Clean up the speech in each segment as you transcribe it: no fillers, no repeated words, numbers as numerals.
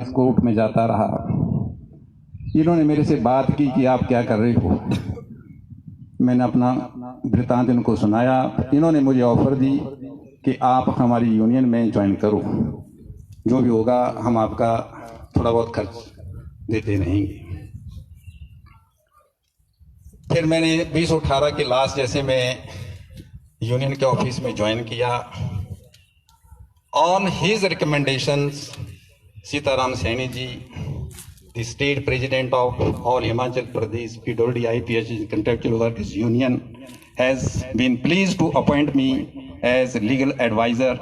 Court में जाता रहा। इन्होंने मेरे से बात की कि आप क्या कर रहे हो। मैंने अपना वृत्तांत इनको सुनाया। इन्होंने मुझे ऑफर दी कि आप हमारी यूनियन में ज्वाइन करो, जो भी होगा हम आपका थोड़ा बहुत खर्च देते रहेंगे। फिर मैंने 2018 के लास्ट जैसे मैं यूनियन के ऑफिस में ज्वाइन किया। On his recommendations, Sitaram Saini ji, the state president of all Himachal Pradesh PWD IPH Contractual Workers Union, has been pleased to appoint me as legal advisor,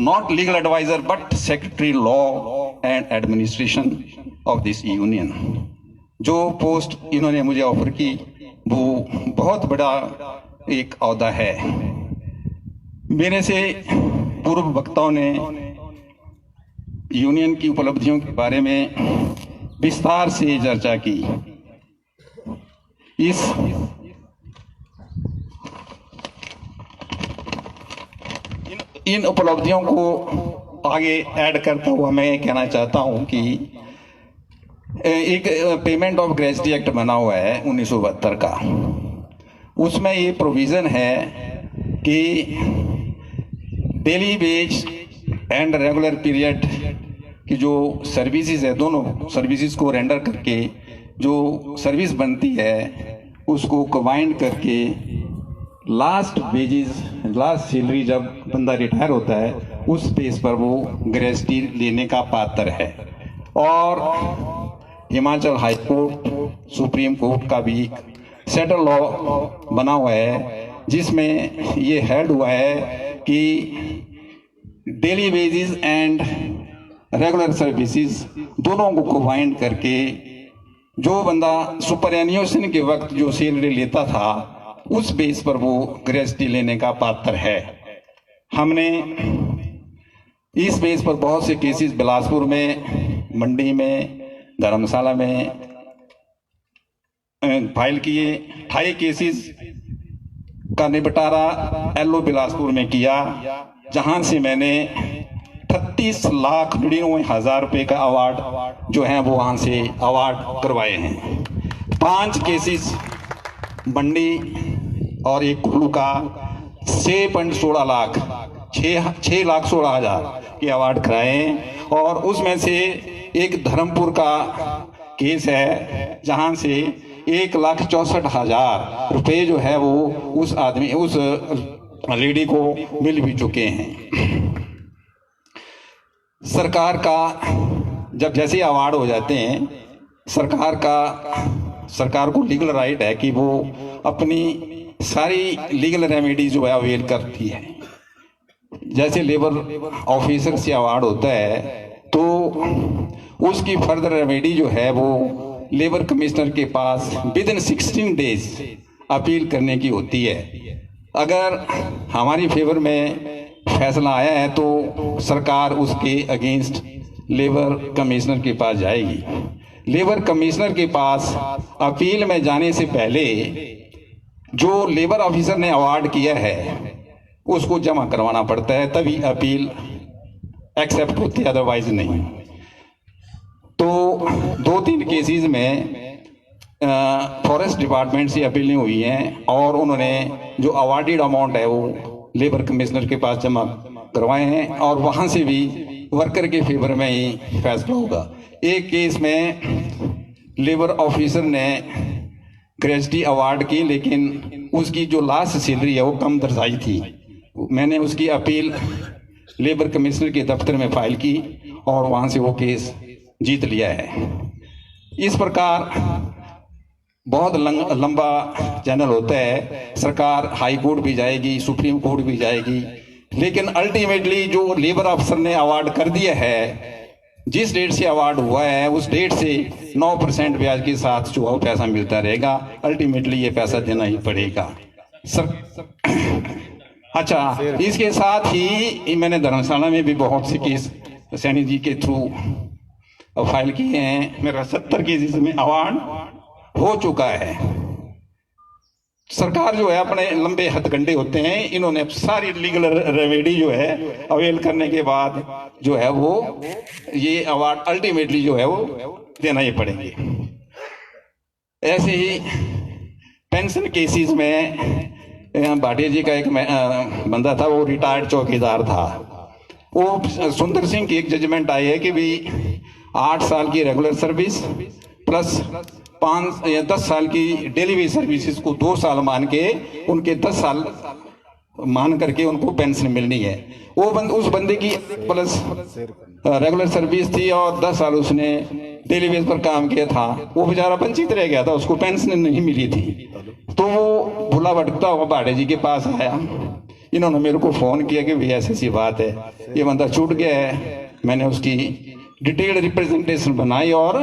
not legal advisor but secretary law and administration of this union. जो post इन्होंने मुझे offer की वो बहुत बड़ा एक औहदा है। मेरे से पूर्व वक्ताओं ने यूनियन की उपलब्धियों के बारे में विस्तार से चर्चा की। इन उपलब्धियों को आगे ऐड करता हुआ मैं कहना चाहता हूं कि एक पेमेंट ऑफ ग्रेजुटी एक्ट बना हुआ है 1972 का। उसमें ये प्रोविजन है कि daily veg and regular period की जो सर्विसेज है, दोनों सर्विसेज को रेंडर करके जो सर्विस बनती है उसको कंबाइंड करके लास्ट वेजेस, लास्ट सैलरी जब बंदा रिटायर होता है उस बेस पर वो ग्रेजुटी लेने का पात्र है। और Himachal high court, supreme court का भी एक सेटल लॉ बना हुआ है जिसमें ये हेड हुआ है कि daily wages and regular services दोनों को कंबाइंड करके जो बंदा सुपरएन्यूएशन के वक्त जो सैलरी लेता था उस बेस पर वो ग्रेजुटी लेने का पात्र है। हमने इस बेस पर बहुत से केसेस बिलासपुर में, मंडी में, धर्मशाला में फाइल किए। 28 केसेस का निपटारा एलओ बिलासपुर में किया, जहां से मैंने 38,99,000 रुपए का अवार्ड जो है वो वहां से अवार्ड करवाए हैं। 5 केसेस मंडी और एक कुल्लू का 6.16 लाख 6,16,000 के अवार्ड कराए हैं। और उसमें से एक धर्मपुर का केस है जहां से 1,64,000 रुपए जो है वो उस आदमी, उस लेडी को मिल भी चुके हैं। सरकार का जब जैसे अवार्ड हो जाते हैं, सरकार को लीगल राइट है कि वो अपनी सारी लीगल रेमेडी जो है अवेल करती है। जैसे लेबर ऑफिसर से अवार्ड होता है तो उसकी फर्दर रेमेडी जो है वो लेबर कमिश्नर के पास विदिन 16 डेज अपील करने की होती है। अगर हमारी फेवर में फैसला आया है तो सरकार उसके अगेंस्ट लेबर कमिश्नर के पास जाएगी। लेबर कमिश्नर के पास अपील में जाने से पहले जो लेबर ऑफिसर ने अवार्ड किया है उसको जमा करवाना पड़ता है, तभी अपील एक्सेप्ट होती है, अदरवाइज नहीं। तो 2-3 केसेस में फॉरेस्ट डिपार्टमेंट से अपीलें हुई हैं और उन्होंने जो अवार्डेड अमाउंट है वो लेबर कमिश्नर के पास जमा करवाए हैं और वहां से भी वर्कर के फेवर में ही फैसला होगा। एक केस में लेबर ऑफिसर ने ग्रेजुटी अवार्ड की, लेकिन उसकी जो लास्ट सैलरी है वो कम दर्शाई थी। मैंने उसकी अपील लेबर कमिश्नर के दफ्तर में फाइल की और वहां से वो केस जीत लिया है। इस प्रकार बहुत लंबा चैनल होता है। सरकार हाई कोर्ट भी जाएगी, सुप्रीम कोर्ट भी जाएगी, लेकिन अल्टीमेटली जो लेबर ऑफिसर ने अवार्ड कर दिया है, जिस डेट से अवार्ड हुआ है उस डेट से 9% ब्याज के साथ जो है पैसा मिलता रहेगा। अल्टीमेटली ये पैसा देना ही पड़ेगा अच्छा, इसके साथ ही मैंने धर्मशाला में भी बहुत से केस सैनी जी के थ्रू फाइल किए हैं। मेरा 70 केसेस में अवार्ड हो चुका है। सरकार जो है अपने लंबे हथकंडे होते हैं, इन्होंने सारी लीगल रेमेडी जो है अवेल करने के बाद जो है वो ये अवार्ड अल्टीमेटली जो है वो देना ही पड़ेंगे। ऐसे ही पेंशन केसेस में भाटिया जी का एक बंदा था, वो रिटायर्ड चौकीदार था। वो सुंदर सिंह की एक जजमेंट आई है कि भी 8 साल की रेगुलर सर्विस प्लस 5 या 10 साल की डेली वेज सर्विसेज को 2 साल मान के उनके 10 साल मान करके उनको पेंशन मिलनी है। वो उस बंदे की प्लस रेगुलर सर्विस थी और 10 साल उसने डेली वेज पर काम किया था। वो बेचारा वंचित रह गया था, उसको पेंशन नहीं मिली थी। तो वो भूला भटकता हुआ भाटिया जी के पास आया। इन्होंने मेरे को फोन किया कि भैया ऐसी सी बात है, ये बंदा छूट गया है। मैंने उसकी डिटेल्ड रिप्रेजेंटेशन बनाई और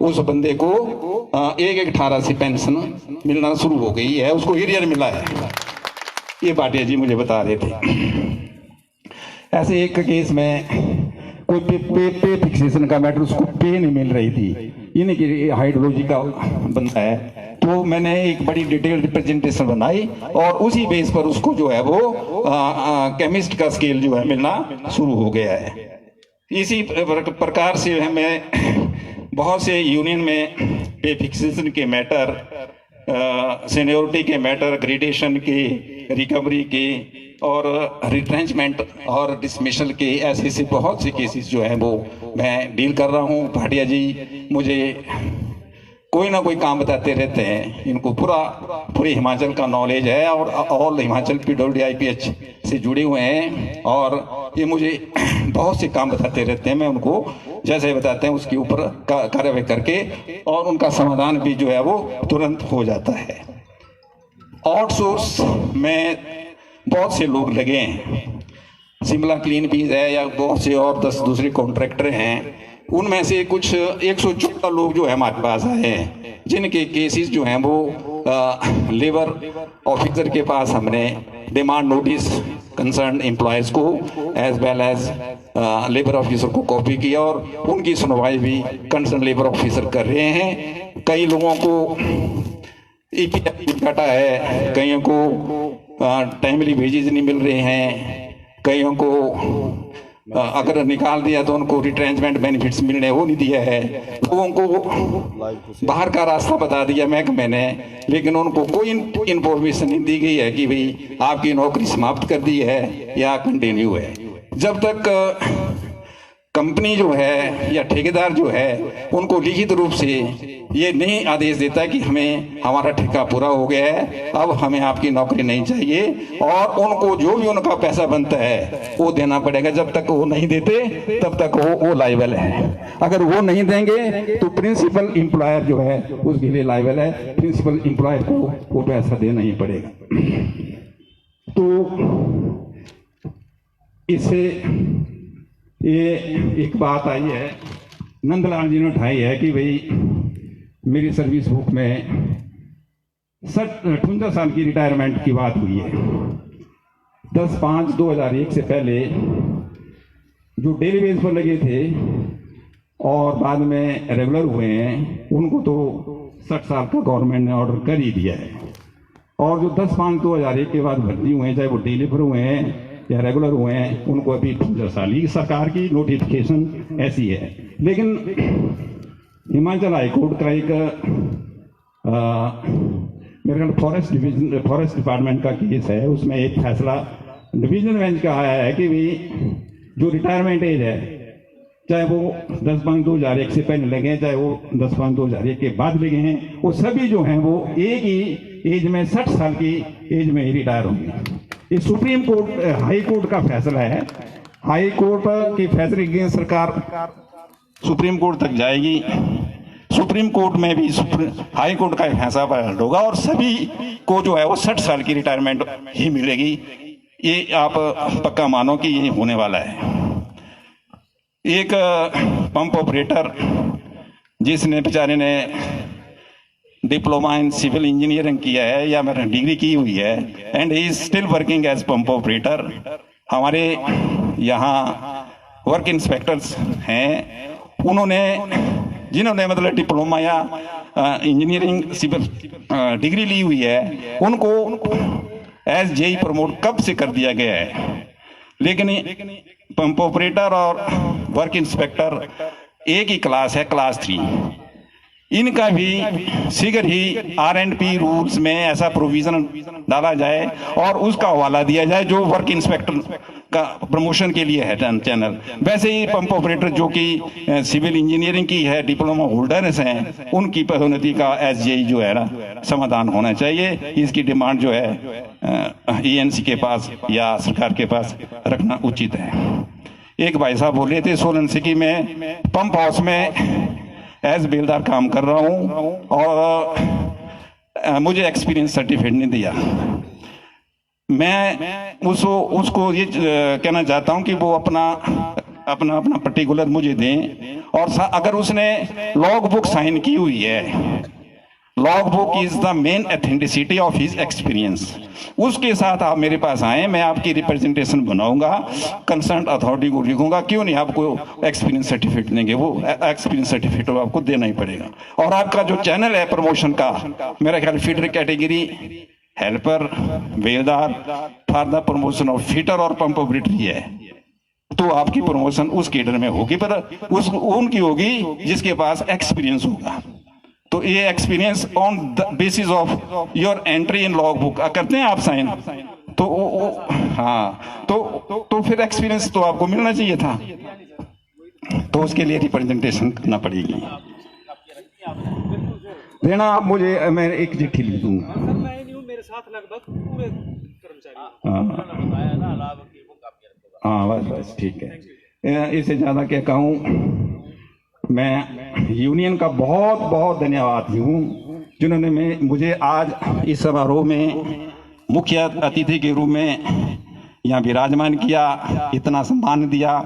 उस बंदे को 1/18 से पेंशन मिलना शुरू हो गई है, उसको एरियर मिला है। ये भाटिया जी मुझे बता रहे थे। ऐसे एक केस में कोई पे फिक्सेशन का मैटर, उसको पे नहीं मिल रही थी। इन्हीं की हाइड्रोलॉजी का बंदा है, तो मैंने एक बड़ी डिटेल रिप्रेजेंटेशन बनाई और उसी बेस पर उसको जो है वो केमिस्ट का स्केल जो है मिलना शुरू हो गया है। इसी प्रकार से हमें बहुत से यूनियन में पे फिक्सेशन के मैटर, सीनियोरिटी के मैटर, ग्रेडेशन के, रिकवरी के और रिट्रेंचमेंट और डिसमिसल के, ऐसे से बहुत से केसेस जो हैं वो मैं डील कर रहा हूँ। भाटिया जी मुझे कोई ना कोई काम बताते रहते हैं। इनको पूरे हिमाचल का नॉलेज है और ऑल हिमाचल PWD-IPH से जुड़े हुए हैं और ये मुझे बहुत से काम बताते रहते हैं। मैं उनको जैसे बताते हैं उसके ऊपर कार्रवाई करके और उनका समाधान भी जो है वो तुरंत हो जाता है। आउटसोर्स में बहुत से लोग लगे हैं, शिमला क्लीन बीज है या बहुत से और 10 दूसरे कॉन्ट्रैक्टर हैं। उनमें से कुछ 114 लोग जो है हमारे पास आए हैं, जिनके केसेस जो हैं वो लेबर ऑफिसर के पास हमने डिमांड नोटिस कंसर्न एम्प्लॉयज को as well as labour officer को कॉपी किया और उनकी सुनवाई भी कंसर्न लेबर ऑफिसर कर रहे हैं। कई लोगों को EPF घटा है, कईयों को टाइमली वेजेज नहीं मिल रहे हैं, कईयों को अगर निकाल दिया तो उनको रिट्रेंचमेंट बेनिफिट्स मिलने वो नहीं दिया है। लोगों को बाहर का रास्ता बता दिया महकमे ने, लेकिन उनको कोई इंफॉर्मेशन नहीं दी गई है कि भाई आपकी नौकरी समाप्त कर दी है या कंटिन्यू है। जब तक कंपनी जो है या ठेकेदार जो है उनको लिखित रूप से ये नहीं आदेश देता कि हमें हमारा ठेका पूरा हो गया है, अब हमें आपकी नौकरी नहीं चाहिए और उनको जो भी उनका पैसा बनता है वो देना पड़ेगा। जब तक वो नहीं देते तब तक वो लायबल है। अगर वो नहीं देंगे तो प्रिंसिपल एम्प्लॉयर जो है उसके लिए लायबल है, प्रिंसिपल एम्प्लॉयर को वो पैसा देना ही पड़ेगा। तो इससे ये एक बात आई है, नंदलाल जी ने उठाई है कि भाई मेरी सर्विस बुक में 58 साल की रिटायरमेंट की बात हुई है। 10/5/2001 से पहले जो डेली बेस पर लगे थे और बाद में रेगुलर हुए हैं उनको तो 60 साल का गवर्नमेंट ने ऑर्डर कर ही दिया है। और जो 10/5/2001 के बाद भर्ती हुए हैं, चाहे वो डेली पर हुए हैं या रेगुलर हुए हैं, उनको अभी 58 साल की सरकार की नोटिफिकेशन ऐसी है। लेकिन हिमाचल हाईकोर्ट का एक मेरे ख्याल फॉरेस्ट डिपार्टमेंट का केस है, उसमें एक फैसला डिवीजन बेंच का आया है कि भाई जो रिटायरमेंट एज है, चाहे वो 10/5/2001 से पहले लगे हैं, चाहे वो 10/5/2001 के बाद लगे हैं, वो सभी जो हैं वो एक ही एज में 60 साल की एज में ही रिटायर होंगे। ये सुप्रीम कोर्ट हाई कोर्ट का फैसला है। हाई कोर्ट के फैसले की सरकार सुप्रीम कोर्ट तक जाएगी। सुप्रीम कोर्ट में भी हाई कोर्ट का फैसला वायरल होगा और सभी को जो है वो 60 साल की रिटायरमेंट ही मिलेगी। ये आप पक्का मानो कि ये होने वाला है। एक पंप ऑपरेटर जिसने बेचारे ने डिप्लोमा इन सिविल इंजीनियरिंग किया है या मेरा डिग्री की हुई है and he is still working as pump operator. हमारे यहाँ वर्क इंस्पेक्टर्स हैं, उन्होंने जिन्होंने मतलब डिप्लोमा या इंजीनियरिंग सिविल डिग्री ली हुई है, उनको एज जेई प्रमोट कब से कर दिया गया है। लेकिन पंप ऑपरेटर और वर्क इंस्पेक्टर एक ही क्लास है, क्लास 3। इनका भी शीघ्र ही R&P रूल्स में ऐसा प्रोविजन डाला जाए और उसका हवाला दिया जाए जो वर्क इंस्पेक्टर का प्रमोशन के लिए है चैनल। वैसे ही पंप ऑपरेटर जो कि सिविल इंजीनियरिंग की है, डिप्लोमा होल्डर्स हैं, उनकी पदोन्नति का SJE जो है ना समाधान होना चाहिए। इसकी डिमांड जो है ENC के पास या सरकार के पास रखना उचित है। एक भाई साहब बोल रहे थे सोलन सिटी में पंप हाउस में एज बेलदार काम कर रहा हूँ और मुझे एक्सपीरियंस सर्टिफिकेट नहीं दिया। मैं उसको ये कहना चाहता हूँ कि वो अपना पर्टिकुलर मुझे दें, और अगर उसने लॉग बुक साइन की हुई है, log book is the main authenticity of his experience, उसके साथ आप मेरे पास आए, मैं आपकी रिप्रेजेंटेशन बनाऊंगा, कंसर्न अथॉरिटी को लिखूंगा, क्यों नहीं आपको एक्सपीरियंस सर्टिफिकेट देंगे, वो एक्सपीरियंस सर्टिफिकेट आपको देना ही पड़ेगा। और आपका जो चैनल है प्रमोशन का, मेरा ख्याल फीडर कैटेगरी, हेल्पर, बेलदार for the promotion of fitter और पंप ऑपरेटर है, तो आपकी प्रमोशन उस केडर में होगी, पर उनकी होगी जिसके पास एक्सपीरियंस होगा। तो ये experience on the basis of your entry in log book करते हैं आप साइन, तो हाँ, तो फिर एक्सपीरियंस तो आपको मिलना चाहिए था, तो उसके लिए रिप्रेजेंटेशन करना पड़ेगी। देना आप मुझे, मैं एक चिट्ठी लिख दूंगा। मेरे साथ लगभग पूरे कर्मचारी। हाँ बस ठीक है, इससे ज़्यादा क्या कहूँ। मैं यूनियन का बहुत बहुत धन्यवाद हूँ जिन्होंने मुझे आज इस समारोह में मुख्य अतिथि के रूप में यहाँ विराजमान किया, इतना सम्मान दिया,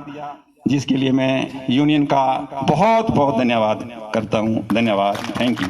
जिसके लिए मैं यूनियन का बहुत बहुत धन्यवाद करता हूँ। धन्यवाद, थैंक यू।